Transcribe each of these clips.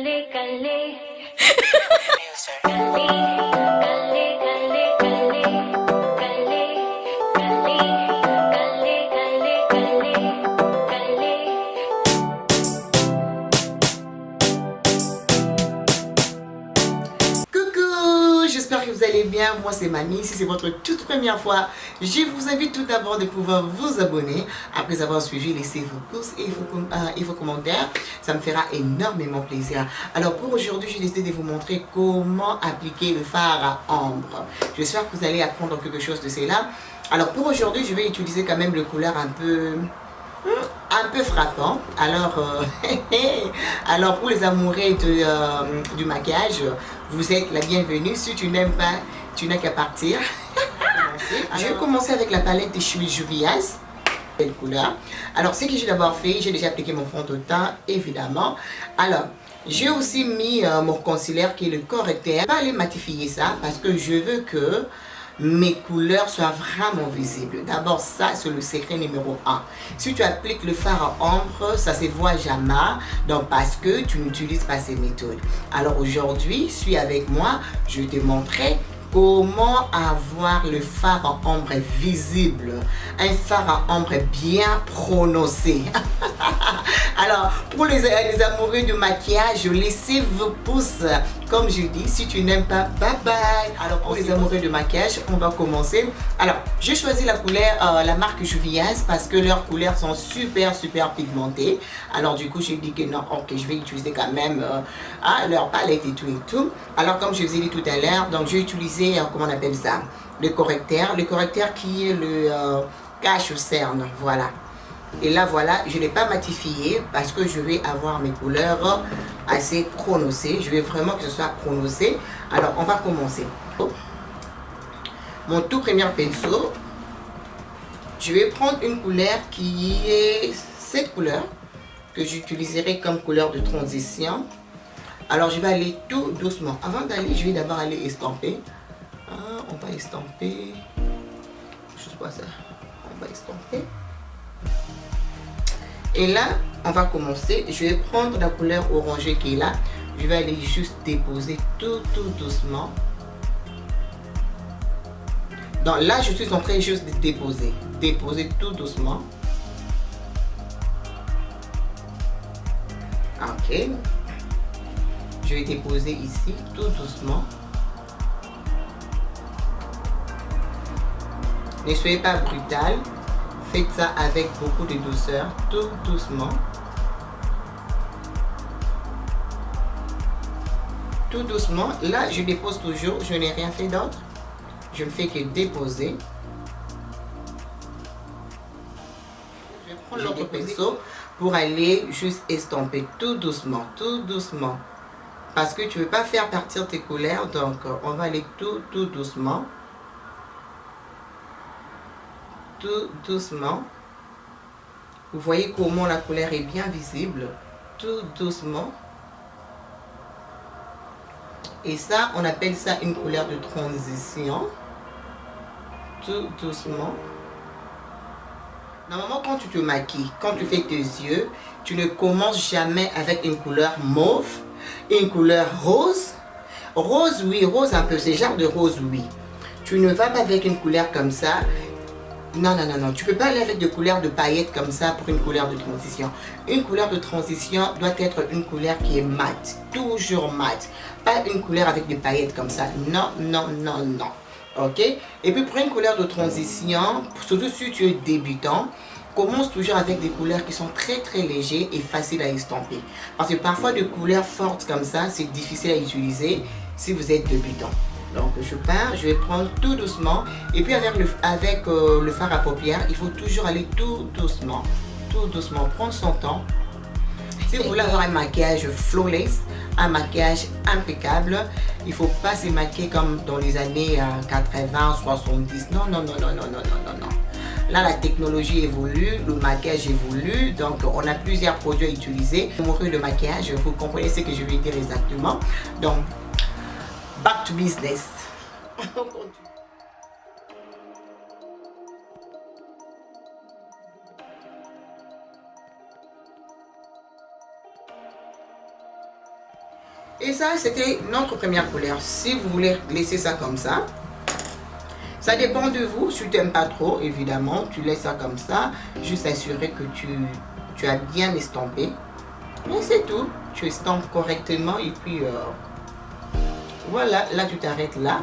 Coucou, j'espère que vous allez bien. Moi c'est Mamie. Si c'est votre toute première fois, je vous invite tout d'abord de pouvoir vous abonner. Après avoir suivi, laissez vos pouces et vos commentaires. Ça me fera énormément plaisir. Alors pour aujourd'hui, j'ai décidé de vous montrer comment appliquer le fard à ombre. J'espère que vous allez apprendre quelque chose de cela. Alors pour aujourd'hui, je vais utiliser quand même le couleur un peu frappant. Alors pour les amoureux du maquillage, vous êtes la bienvenue. Si tu n'aimes pas, tu n'as qu'à partir. Je vais commencer avec la palette de Chez Juvia's. Belle couleur. Alors ce que j'ai d'abord fait, j'ai déjà appliqué mon fond de teint évidemment. Alors j'ai aussi mis mon concealer qui est le correcteur. Je vais pas aller matifier ça parce que je veux que mes couleurs soient vraiment visibles. D'abord, ça c'est le secret numéro 1. Si tu appliques le fard à ombre, ça se voit jamais, donc parce que tu n'utilises pas ces méthodes. Alors aujourd'hui, suis avec moi, je vais te montrer comment avoir le fard à ombre visible, un fard à ombre bien prononcé. Alors pour les amoureux du maquillage, laissez vos pouces. Comme je dis, si tu n'aimes pas, bye bye. Alors pour les amoureux de maquillage, on va commencer. Alors j'ai choisi la couleur, la marque Juvia's parce que leurs couleurs sont super pigmentées. Alors du coup j'ai dit que non, ok, je vais utiliser quand même leur palette et tout. Alors comme je vous ai dit tout à l'heure, donc j'ai utilisé, comment on appelle ça, le correcteur qui est le cache-cerne, voilà. Et là voilà, je ne l'ai pas matifié parce que je vais avoir mes couleurs assez prononcées. Je veux vraiment que ce soit prononcé. Alors on va commencer. Mon tout premier pinceau, je vais prendre une couleur qui est cette couleur que j'utiliserai comme couleur de transition. Alors je vais aller tout doucement. Avant d'aller, je vais d'abord aller estomper. On va estomper. Je sais pas ça. On va estomper. Et là, on va commencer. Je vais prendre la couleur orangée qui est là. Je vais aller juste déposer tout doucement. Donc là, je suis en train juste de déposer. Déposer tout doucement. Ok. Je vais déposer ici tout doucement. Ne soyez pas brutal. Faites ça avec beaucoup de douceur, tout doucement. Tout doucement. Là, je dépose toujours. Je n'ai rien fait d'autre. Je ne fais que déposer. Je vais prendre l'autre pinceau pour aller juste estomper tout doucement, Parce que tu ne veux pas faire partir tes couleurs, donc on va aller tout doucement. Tout doucement. Vous voyez comment la couleur est bien visible. Tout doucement. Et ça, on appelle ça une couleur de transition. Tout doucement. Normalement, quand tu te maquilles, quand tu fais tes yeux, tu ne commences jamais avec une couleur mauve, une couleur rose. Rose, oui, rose un peu, c'est genre de rose, oui. Tu ne vas pas avec une couleur comme ça. Non, tu peux pas aller avec des couleurs de paillettes comme ça pour une couleur de transition. Une couleur de transition doit être une couleur qui est mate, toujours mate. Pas une couleur avec des paillettes comme ça. Non. Ok? Et puis pour une couleur de transition, surtout si tu es débutant, commence toujours avec des couleurs qui sont très légères et faciles à estomper. Parce que parfois des couleurs fortes comme ça, c'est difficile à utiliser si vous êtes débutant. Donc je pars, je vais prendre tout doucement. Et puis avec le fard à paupières, il faut toujours aller tout doucement. Prendre son temps. Si vous voulez avoir un maquillage flawless, un maquillage impeccable, il ne faut pas se maquiller comme dans les années 80, 70. Non. Là, la technologie évolue, le maquillage évolue, donc on a plusieurs produits à utiliser. Amoureux de maquillage, vous comprenez ce que je vais dire exactement. Donc, back to business. Et ça, c'était notre première couleur. Si vous voulez laisser ça comme ça dépend de vous. Si tu n'aimes pas trop, évidemment, tu laisses ça comme ça. Juste assurer que tu as bien estampé. Et c'est tout. Tu estampes correctement et puis voilà, là tu t'arrêtes là.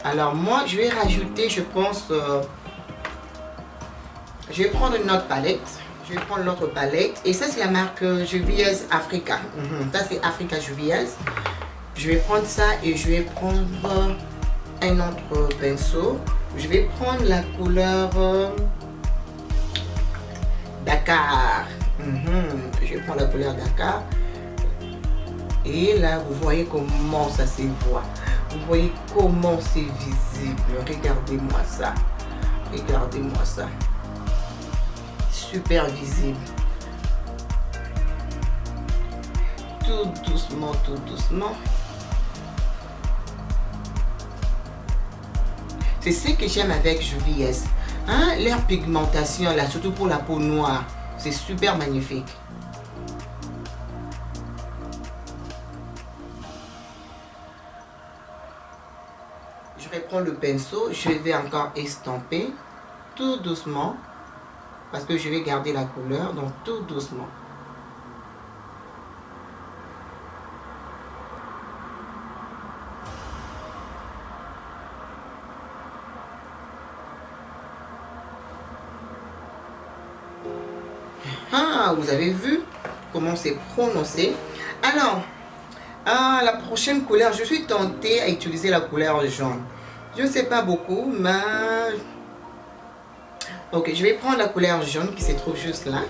Alors moi, je vais rajouter, je pense, je vais prendre une autre palette. Je vais prendre l'autre palette. Et ça, c'est la marque Juvia's Africa. Ça, c'est Africa Juvia's. Je vais prendre ça et je vais prendre un autre pinceau. Je vais prendre la couleur Dakar. Je vais prendre la couleur Dakar. Et là, vous voyez comment ça se voit. Vous voyez comment c'est visible. Regardez-moi ça. Regardez-moi ça. Super visible. Tout doucement, tout doucement. C'est ce que j'aime avec Juvia's. Hein, leur pigmentation, là, surtout pour la peau noire, c'est super magnifique. Je vais prendre le pinceau, je vais encore estamper tout doucement. Parce que je vais garder la couleur, donc tout doucement. Ah, vous avez vu comment c'est prononcé. Alors, la prochaine couleur, je suis tentée à utiliser la couleur jaune. Je ne sais pas beaucoup, mais... Ok, je vais prendre la couleur jaune qui se trouve juste là.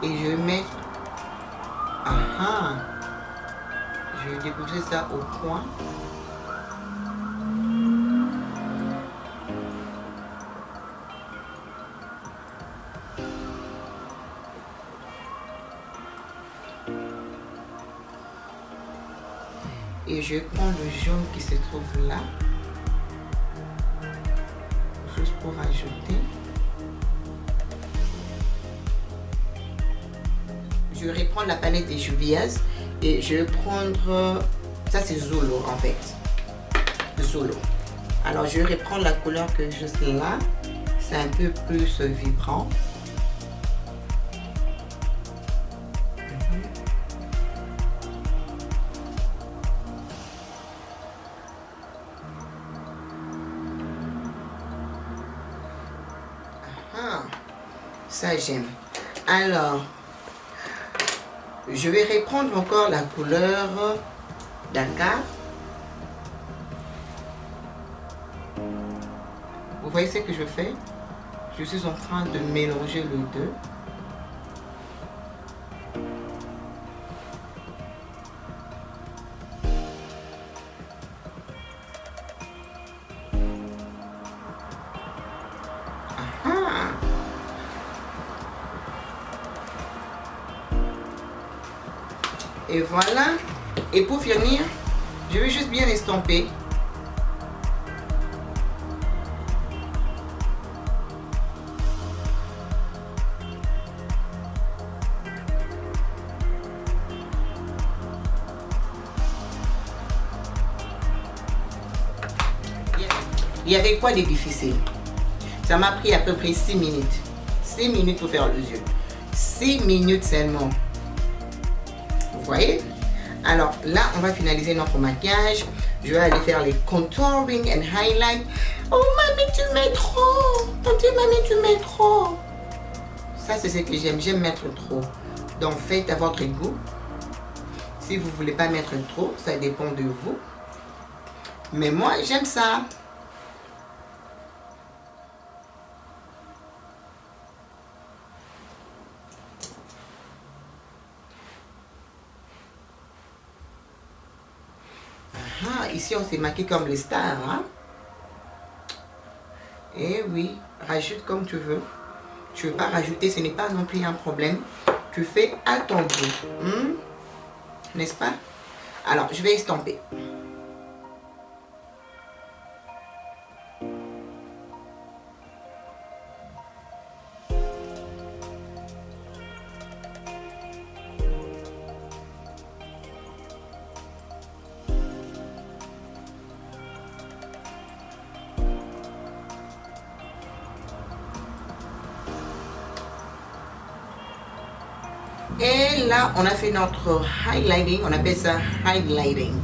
Et je vais mettre... Je vais déposer ça au point. Et je prends le jaune qui se trouve là. Juste pour ajouter. Je vais reprendre la palette des Juvia's. Et je vais prendre... Ça c'est Zolo en fait. Zolo. Alors je vais reprendre la couleur que juste là. C'est un peu plus vibrant. Ça j'aime. Alors, je vais reprendre encore la couleur Dakar. Vous voyez ce que je fais? Je suis en train de mélanger les deux. Et voilà. Et pour finir, je vais juste bien estomper. Il y avait quoi de difficile? Ça m'a pris à peu près 6 minutes. 6 minutes pour faire les yeux. 6 minutes seulement. Vous voyez? Alors là, on va finaliser notre maquillage. Je vais aller faire les contouring and highlight. Oh mamie, tu mets trop. Tante mamie, tu mets trop. Ça, c'est ce que j'aime. J'aime mettre trop. Donc, faites à votre goût. Si vous ne voulez pas mettre trop, ça dépend de vous. Mais moi, j'aime ça. Ici, on s'est maquillé comme les stars. Hein? Et oui, rajoute comme tu veux. Tu ne veux pas rajouter, ce n'est pas non plus un problème. Tu fais à ton goût. N'est-ce pas? Alors, je vais estomper. Et là, on a fait notre highlighting. On appelle ça highlighting.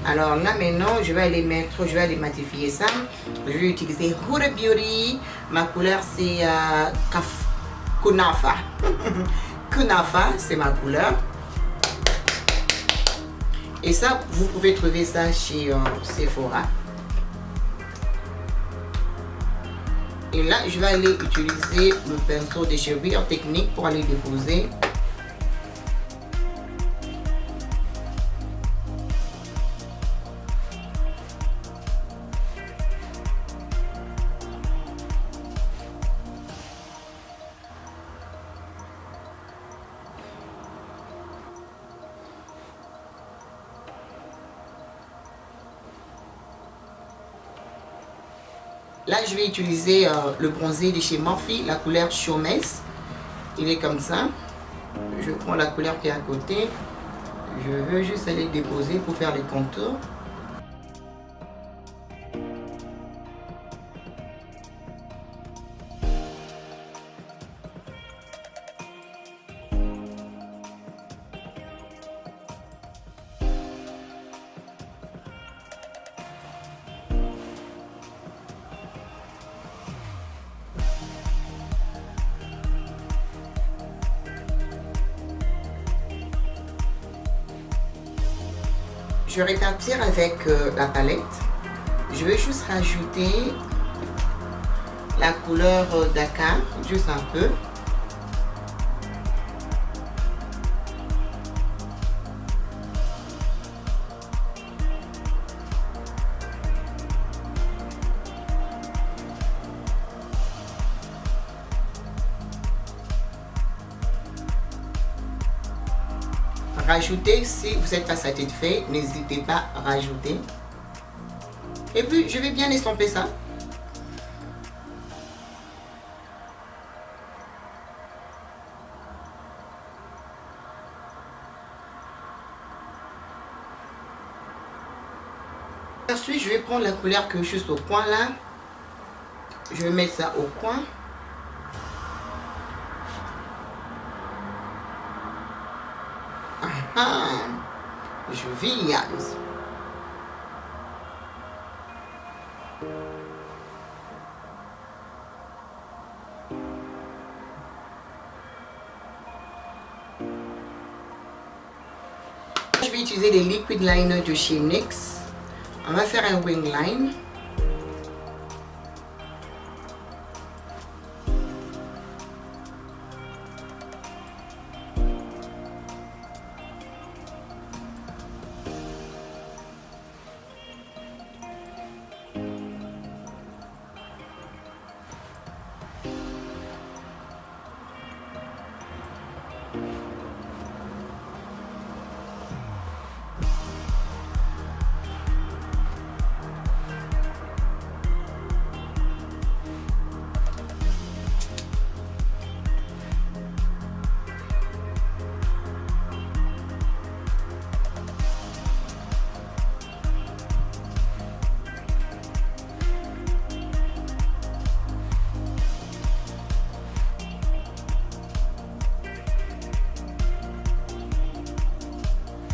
Alors là, maintenant, je vais aller matifier ça. Je vais utiliser Huda Beauty. Ma couleur, c'est Kunafa. Kunafa, c'est ma couleur. Et ça, vous pouvez trouver ça chez Sephora. Et là, je vais aller utiliser le pinceau de chez Real Technique pour aller déposer. Là, je vais utiliser le bronzé de chez Morphe, la couleur Chaumes. Il est comme ça. Je prends la couleur qui est à côté. Je veux juste aller déposer pour faire les contours. Je vais répartir avec la palette. Je vais juste rajouter la couleur Dakar, juste un peu. Rajoutez si vous n'êtes pas satisfait, n'hésitez pas à rajouter. Et puis je vais bien estomper ça. Ensuite, je vais prendre la couleur que juste au coin là. Je vais mettre ça au coin. Juvia's. Je vais utiliser les liquid liners de chez NYX. On va faire un wing line.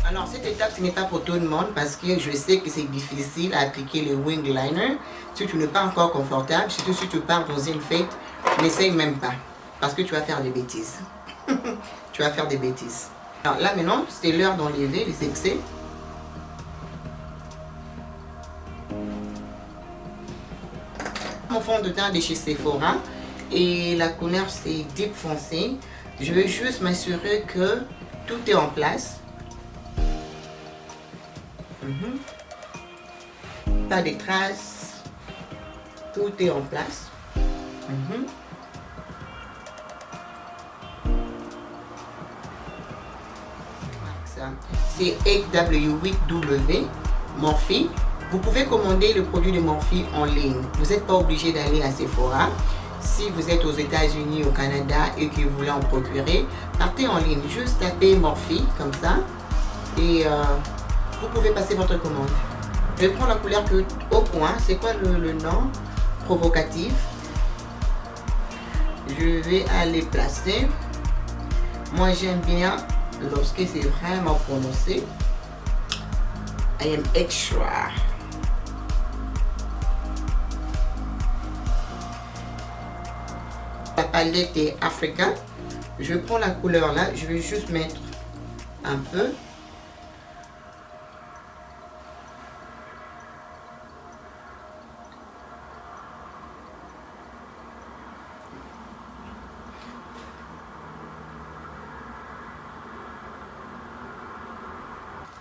Alors cette étape, ce n'est pas pour tout le monde parce que je sais que c'est difficile à appliquer le wing liner. Si tu n'es pas encore confortable, surtout si tu pars dans une fête, n'essaye même pas parce que tu vas faire des bêtises. Tu vas faire des bêtises. Alors là maintenant, c'est l'heure d'enlever les excès. Mon fond de teint de chez Sephora et la couleur c'est Deep foncé. Je vais juste m'assurer que tout est en place. Pas de traces, tout est en place. C'est 8W8W Morphe. Vous pouvez commander le produit de Morphe en ligne. Vous n'êtes pas obligé d'aller à Sephora. Si vous êtes aux États-Unis, au Canada et que vous voulez en procurer, partez en ligne. Juste tapez Morphe comme ça et vous pouvez passer votre commande. Je prends la couleur que au point. C'est quoi le nom? Provocatif. Je vais aller placer. Moi j'aime bien lorsque c'est vraiment prononcé. I am extra. La palette est Africa. Je prends la couleur là, je vais juste mettre un peu.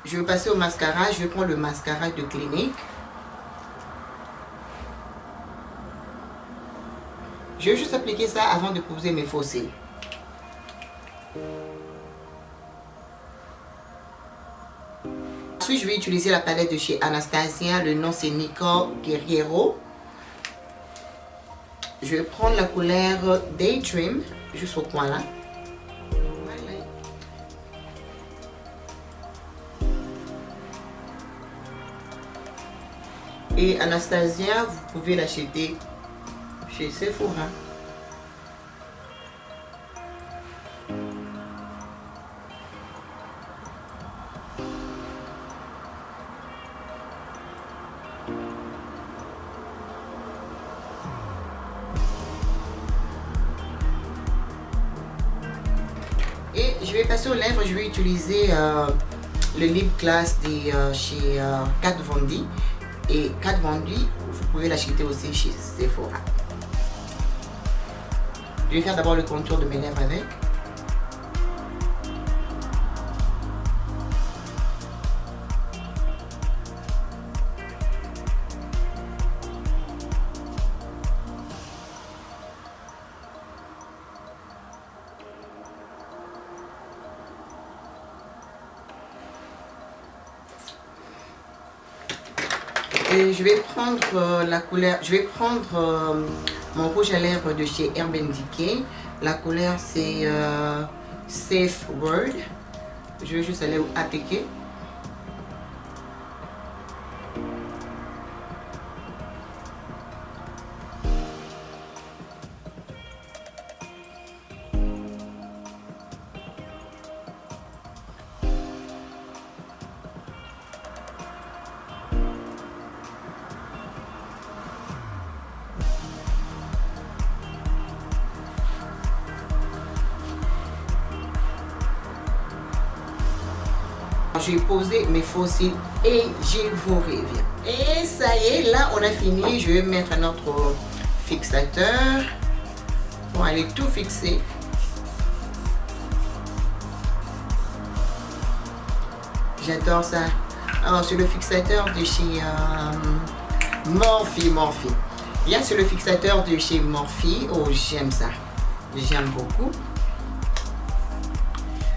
Je vais passer au mascara. Je vais prendre le mascara de Clinique. Je vais juste appliquer ça avant de poser mes faux cils. Ensuite, je vais utiliser la palette de chez Anastasia. Le nom c'est Nicole Guerriero. Je vais prendre la couleur Daydream, juste au coin là. Voilà. Et Anastasia, vous pouvez l'acheter chez Sephora. Et je vais passer aux lèvres, je vais utiliser le lip gloss chez Kat Von D. Et Kat Von D, vous pouvez l'acheter aussi chez Sephora. Je vais faire d'abord le contour de mes lèvres avec. Et je vais prendre la couleur, je vais prendre mon rouge à lèvres de chez Urban Decay. La couleur c'est Safe Word. Je vais juste aller appliquer. J'ai posé mes faux cils et je vous reviens. Et ça y est, là on a fini. Je vais mettre notre fixateur pour aller tout fixer. J'adore ça. Alors c'est le fixateur de chez Morphe. Bien, c'est le fixateur de chez Morphe. Oh, j'aime ça. J'aime beaucoup.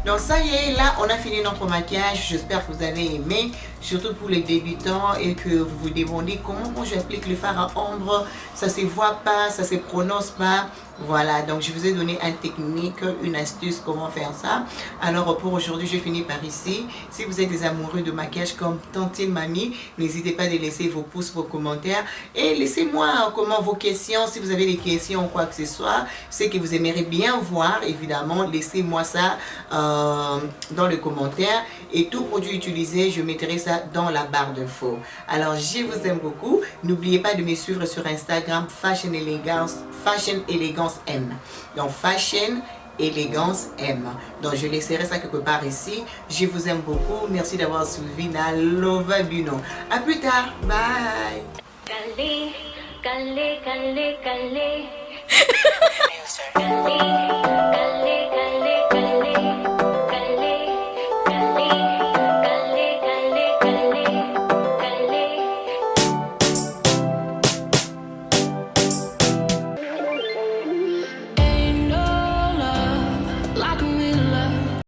Donc ça y est, là on a fini notre maquillage. J'espère que vous avez aimé, surtout pour les débutants et que vous vous demandez comment j'applique le fard à ombre. Ça se voit pas, ça se prononce pas. Voilà, donc je vous ai donné une technique, une astuce comment faire ça. Alors pour aujourd'hui, je finis par ici. Si vous êtes des amoureux de maquillage comme Tantine Mamie, n'hésitez pas à laisser vos pouces, vos commentaires. Et laissez-moi comment vos questions, si vous avez des questions ou quoi que ce soit, c'est que vous aimeriez bien voir, évidemment, laissez-moi ça dans les commentaires. Et tout produit utilisé, je mettrai ça dans la barre d'infos. Alors je vous aime beaucoup. N'oubliez pas de me suivre sur Instagram, Fashion Elegance M. Donc Fashion Elegance M. Donc je laisserai ça quelque part ici. Je vous aime beaucoup. Merci d'avoir suivi Nalova Buno. À plus tard. Bye. Calé, calé, calé, calé.